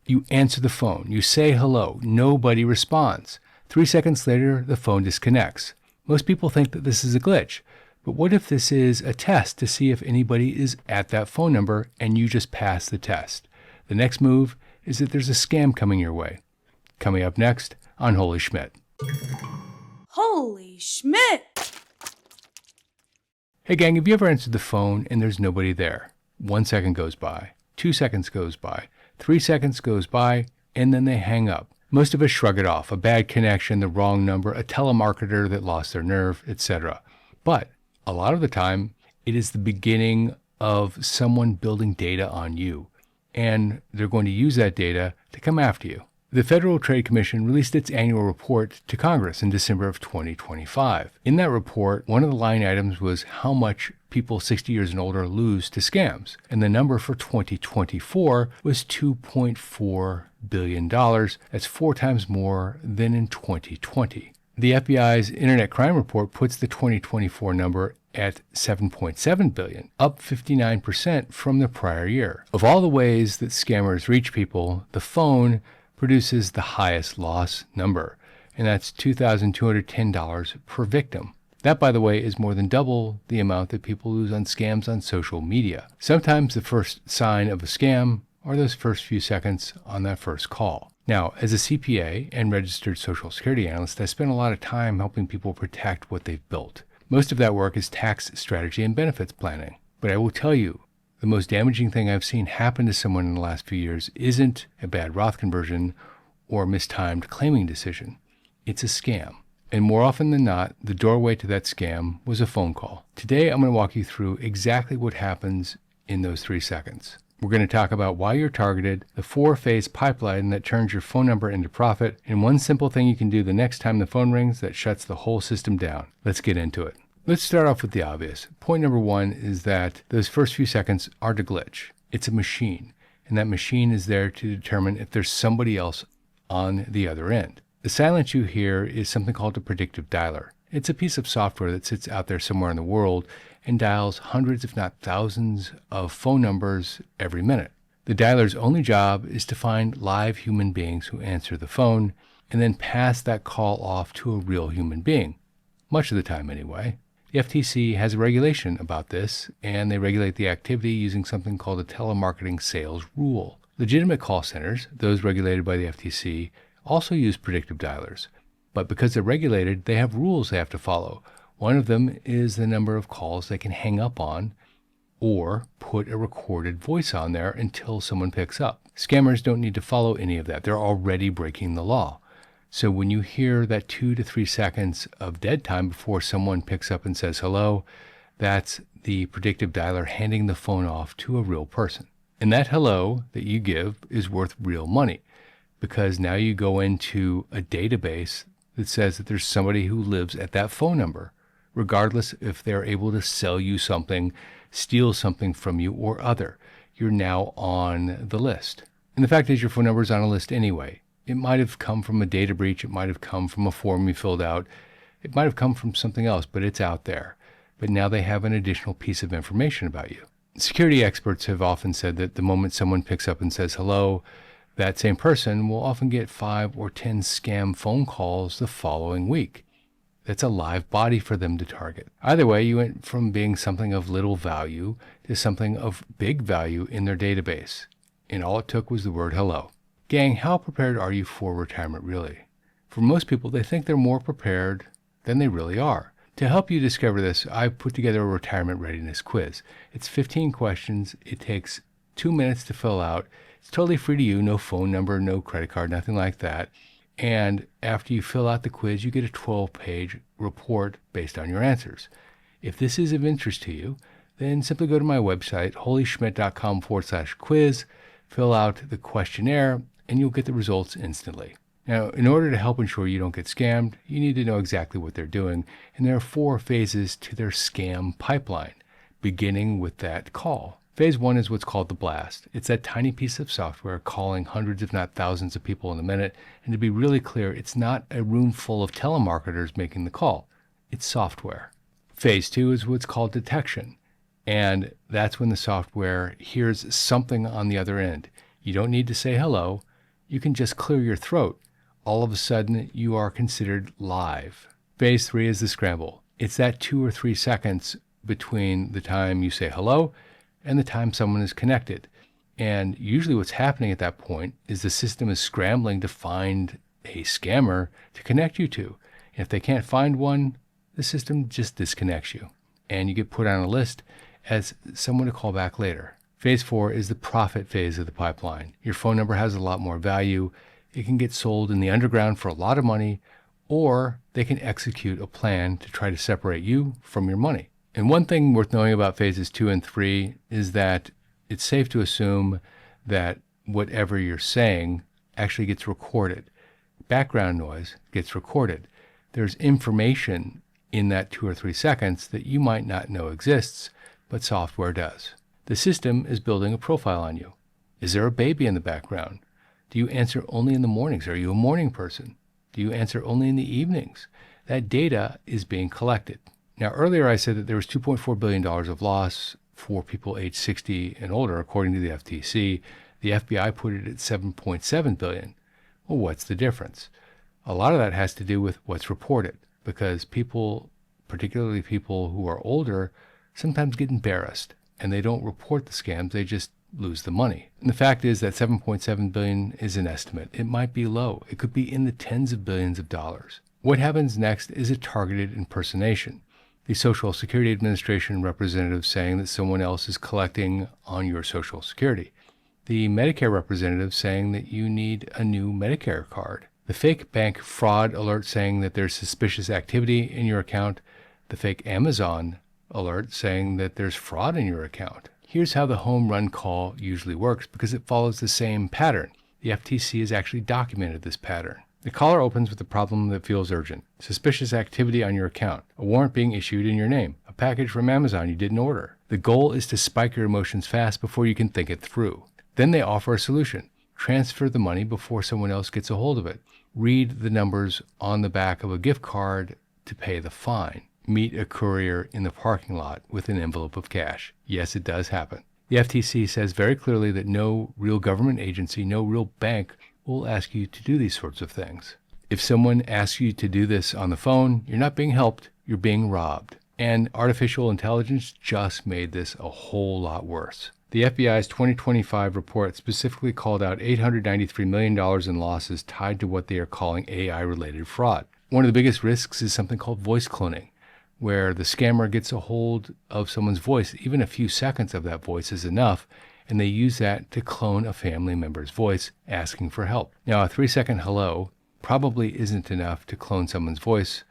You answer the phone. You say hello. Nobody responds. 3 seconds later, the phone disconnects. Most people think that this is a glitch. But what if this is a test to see if anybody is at that phone number and you just pass the test? The next move is that there's a scam coming your way. Coming up next on Holy Schmidt. Holy Schmidt! Hey gang, have you ever answered the phone and there's nobody there? 1 second goes by, 2 seconds goes by, 3 seconds goes by, and then they hang up. Most of us shrug it off, a bad connection, the wrong number, a telemarketer that lost their nerve, etc. But a lot of the time, it is the beginning of someone building data on you, and they're going to use that data to come after you. The Federal Trade Commission released its annual report to Congress in December of 2025. In that report, one of the line items was how much people 60 years and older lose to scams, and the number for 2024 was $2.4 billion. That's 4 times more than in 2020. The FBI's Internet Crime Report puts the 2024 number at $7.7 billion, up 59% from the prior year. Of all the ways that scammers reach people, the phone produces the highest loss number, and that's $2,210 per victim. That, by the way, is more than double the amount that people lose on scams on social media. Sometimes the first sign of a scam are those first few seconds on that first call. Now, as a CPA and registered Social Security analyst, I spend a lot of time helping people protect what they've built. Most of that work is tax strategy and benefits planning. But I will tell you, the most damaging thing I've seen happen to someone in the last few years isn't a bad Roth conversion or a mistimed claiming decision. It's a scam. And more often than not, the doorway to that scam was a phone call. Today, I'm going to walk you through exactly what happens in those 3 seconds. We're going to talk about why you're targeted, the 4-phase pipeline that turns your phone number into profit, and one simple thing you can do the next time the phone rings that shuts the whole system down. Let's get into it. Let's start off with the obvious. Point number 1 is that those first few seconds are to glitch. It's a machine, and that machine is there to determine if there's somebody else on the other end. The silence you hear is something called a predictive dialer. It's a piece of software that sits out there somewhere in the world and dials hundreds, if not thousands, of phone numbers every minute. The dialer's only job is to find live human beings who answer the phone and then pass that call off to a real human being, much of the time anyway. The FTC has a regulation about this, and they regulate the activity using something called a telemarketing sales rule. Legitimate call centers, those regulated by the FTC, also use predictive dialers. But because they're regulated, they have rules they have to follow. One of them is the number of calls they can hang up on or put a recorded voice on there until someone picks up. Scammers don't need to follow any of that. They're already breaking the law. So when you hear that 2 to 3 seconds of dead time before someone picks up and says hello, that's the predictive dialer handing the phone off to a real person. And that hello that you give is worth real money, because now you go into a database that says that there's somebody who lives at that phone number, regardless if they're able to sell you something, steal something from you, or other. You're now on the list. And the fact is your phone number is on a list anyway. It might have come from a data breach. It might have come from a form you filled out. It might have come from something else, but it's out there. But now they have an additional piece of information about you. Security experts have often said that the moment someone picks up and says hello, that same person will often get 5 or 10 scam phone calls the following week. That's a live body for them to target. Either way, you went from being something of little value to something of big value in their database. And all it took was the word hello. Gang, how prepared are you for retirement really? For most people, they think they're more prepared than they really are. To help you discover this, I've put together a retirement readiness quiz. It's 15 questions. It takes 2 minutes to fill out. It's totally free to you, no phone number, no credit card, nothing like that. And after you fill out the quiz, you get a 12-page report based on your answers. If this is of interest to you, then simply go to my website, holyschmidt.com/quiz, fill out the questionnaire, and you'll get the results instantly. Now, in order to help ensure you don't get scammed, you need to know exactly what they're doing, and there are 4 phases to their scam pipeline, beginning with that call. Phase 1 is what's called the blast. It's that tiny piece of software calling hundreds, if not thousands of people in a minute, and to be really clear, it's not a room full of telemarketers making the call. It's software. Phase 2 is what's called detection, and that's when the software hears something on the other end. You don't need to say hello. you can just clear your throat. All of a sudden, you are considered live. Phase 3 is the scramble. It's that 2 or 3 seconds between the time you say hello and the time someone is connected. And usually what's happening at that point is the system is scrambling to find a scammer to connect you to. And if they can't find one, the system just disconnects you. And you get put on a list as someone to call back later. Phase 4 is the profit phase of the pipeline. Your phone number has a lot more value. It can get sold in the underground for a lot of money, or they can execute a plan to try to separate you from your money. And one thing worth knowing about phases 2 and 3 is that it's safe to assume that whatever you're saying actually gets recorded. Background noise gets recorded. There's information in that 2 or 3 seconds that you might not know exists, but software does. The system is building a profile on you. Is there a baby in the background? Do you answer only in the mornings? Are you a morning person? Do you answer only in the evenings? That data is being collected. Now, earlier I said that there was $2.4 billion of loss for people aged 60 and older, according to the FTC. The FBI put it at $7.7 billion. Well, what's the difference? A lot of that has to do with what's reported, because people, particularly people who are older, sometimes get embarrassed and they don't report the scams. They just lose the money. And the fact is that $7.7 billion is an estimate. It might be low. It could be in the tens of billions of dollars. What happens next is a targeted impersonation. The Social Security Administration representative saying that someone else is collecting on your Social Security. The Medicare representative saying that you need a new Medicare card. The fake bank fraud alert saying that there's suspicious activity in your account. The fake Amazon alert saying that there's fraud in your account. Here's how the home run call usually works, because it follows the same pattern. The FTC has actually documented this pattern. The caller opens with a problem that feels urgent. Suspicious activity on your account. A warrant being issued in your name. A package from Amazon you didn't order. The goal is to spike your emotions fast before you can think it through. Then they offer a solution. Transfer the money before someone else gets a hold of it. Read the numbers on the back of a gift card to pay the fine. Meet a courier in the parking lot with an envelope of cash. Yes, it does happen. The FTC says very clearly that no real government agency, no real bank will ask you to do these sorts of things. If someone asks you to do this on the phone, you're not being helped, you're being robbed. And artificial intelligence just made this a whole lot worse. The FBI's 2025 report specifically called out $893 million in losses tied to what they are calling AI-related fraud. One of the biggest risks is something called voice cloning, where the scammer gets a hold of someone's voice. Even a few seconds of that voice is enough, and they use that to clone a family member's voice asking for help. Now, a 3-second hello probably isn't enough to clone someone's voice,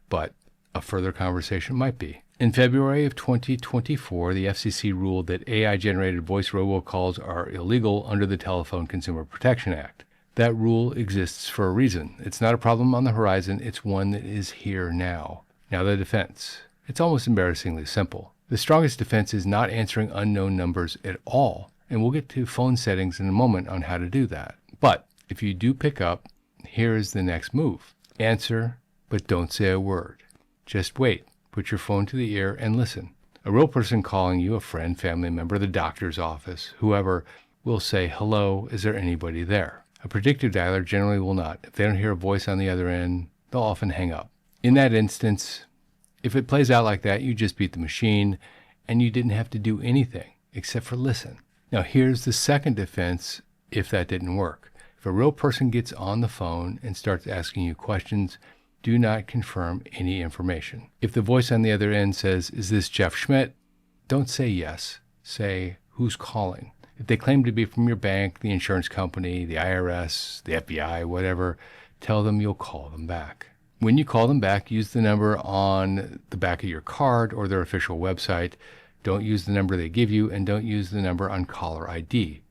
but a further conversation might be. In February of 2024, the FCC ruled that AI-generated voice robocalls are illegal under the Telephone Consumer Protection Act. That rule exists for a reason. It's not a problem on the horizon, it's one that is here now. Now the defense. It's almost embarrassingly simple. The strongest defense is not answering unknown numbers at all, and we'll get to phone settings in a moment on how to do that. But if you do pick up, here is the next move. Answer, but don't say a word. Just wait. Put your phone to the ear and listen. A real person calling you, a friend, family member, the doctor's office, whoever, will say, "Hello, is there anybody there?" A predictive dialer generally will not. If they don't hear a voice on the other end, they'll often hang up. In that instance, if it plays out like that, you just beat the machine and you didn't have to do anything except for listen. Now, here's the second defense if that didn't work. If a real person gets on the phone and starts asking you questions, do not confirm any information. If the voice on the other end says, "Is this Jeff Schmidt?" don't say yes. Say, "Who's calling?" If they claim to be from your bank, the insurance company, the IRS, the FBI, whatever, tell them you'll call them back. When you call them back, use the number on the back of your card or their official website. Don't use the number they give you, and don't use the number on caller ID,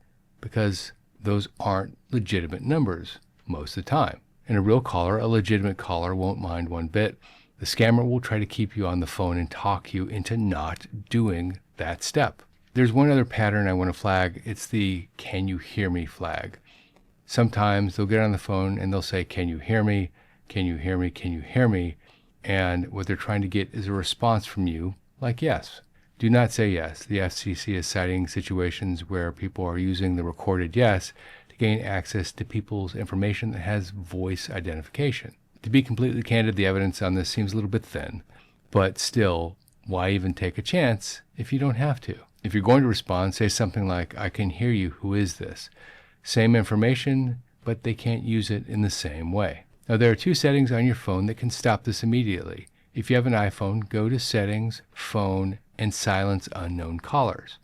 because those aren't legitimate numbers most of the time. And a real caller, a legitimate caller, won't mind one bit. The scammer will try to keep you on the phone and talk you into not doing that step. There's one other pattern I want to flag. It's the "can you hear me" flag. Sometimes they'll get on the phone and they'll say, "Can you hear me? Can you hear me? Can you hear me?" And what they're trying to get is a response from you like yes. Do not say yes. The FCC is citing situations where people are using the recorded yes to gain access to people's information that has voice identification. To be completely candid, the evidence on this seems a little bit thin, but still, why even take a chance if you don't have to? If you're going to respond, say something like, "I can hear you, who is this?" Same information, but they can't use it in the same way. Now, there are two settings on your phone that can stop this immediately. If you have an iPhone, go to Settings, Phone, and Silence Unknown Callers.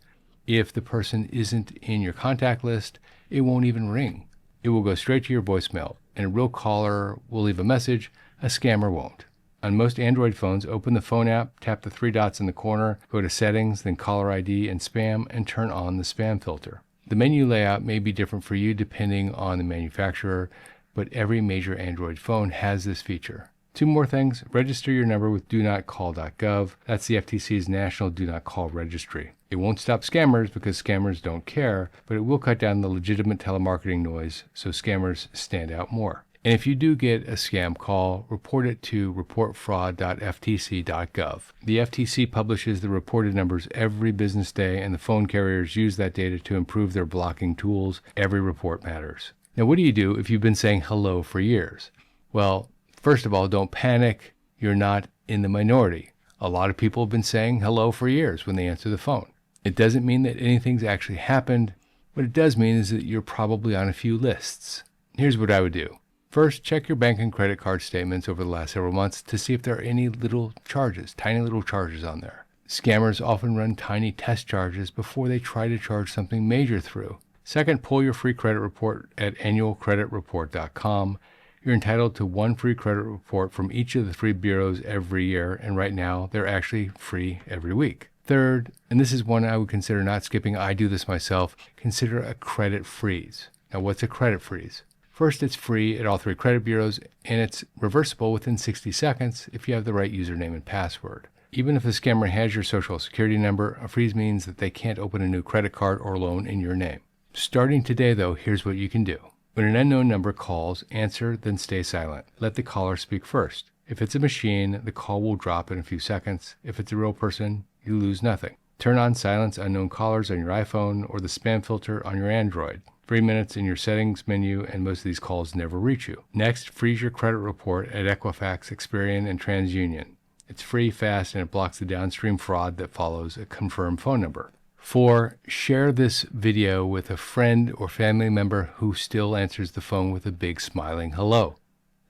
If the person isn't in your contact list, it won't even ring. It will go straight to your voicemail, and a real caller will leave a message. A scammer won't. On most Android phones, open the phone app, tap the three dots in the corner, go to Settings, then Caller ID and Spam, and turn on the spam filter. The menu layout may be different for you depending on the manufacturer, but every major Android phone has this feature. Two more things. Register your number with donotcall.gov. That's the FTC's National Do Not Call Registry. It won't stop scammers because scammers don't care, but it will cut down the legitimate telemarketing noise so scammers stand out more. And if you do get a scam call, report it to reportfraud.ftc.gov. The FTC publishes the reported numbers every business day, and the phone carriers use that data to improve their blocking tools. Every report matters. Now, what do you do if you've been saying hello for years? Well, first of all, don't panic. You're not in the minority. A lot of people have been saying hello for years when they answer the phone. It doesn't mean that anything's actually happened. What it does mean is that you're probably on a few lists. Here's what I would do. First, check your bank and credit card statements over the last several months to see if there are any little charges, tiny little charges on there. Scammers often run tiny test charges before they try to charge something major through. Second, pull your free credit report at annualcreditreport.com. You're entitled to one free credit report from each of the three bureaus every year, and right now they're actually free every week. Third, and this is one I would consider not skipping, I do this myself, consider a credit freeze. Now, what's a credit freeze? First, it's free at all three credit bureaus, and it's reversible within 60 seconds if you have the right username and password. Even if the scammer has your social security number, a freeze means that they can't open a new credit card or loan in your name. Starting today, though, here's what you can do. When an unknown number calls, answer, then stay silent. Let the caller speak first. If it's a machine, the call will drop in a few seconds. If it's a real person, you lose nothing. Turn on Silence Unknown Callers on your iPhone or the spam filter on your Android. 3 minutes in your settings menu, and most of these calls never reach you. Next, freeze your credit report at Equifax, Experian, and TransUnion. It's free, fast, and it blocks the downstream fraud that follows a confirmed phone number. 4, share this video with a friend or family member who still answers the phone with a big smiling hello.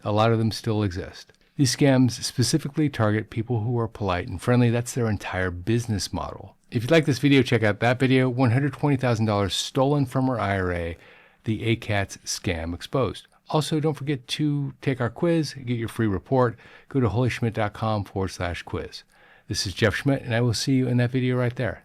A lot of them still exist. These scams specifically target people who are polite and friendly. That's their entire business model. If you like this video, check out that video, $120,000 stolen from our IRA, the ACATS scam exposed. Also, don't forget to take our quiz, get your free report. Go to holyschmidt.com/quiz. This is Jeff Schmidt, and I will see you in that video right there.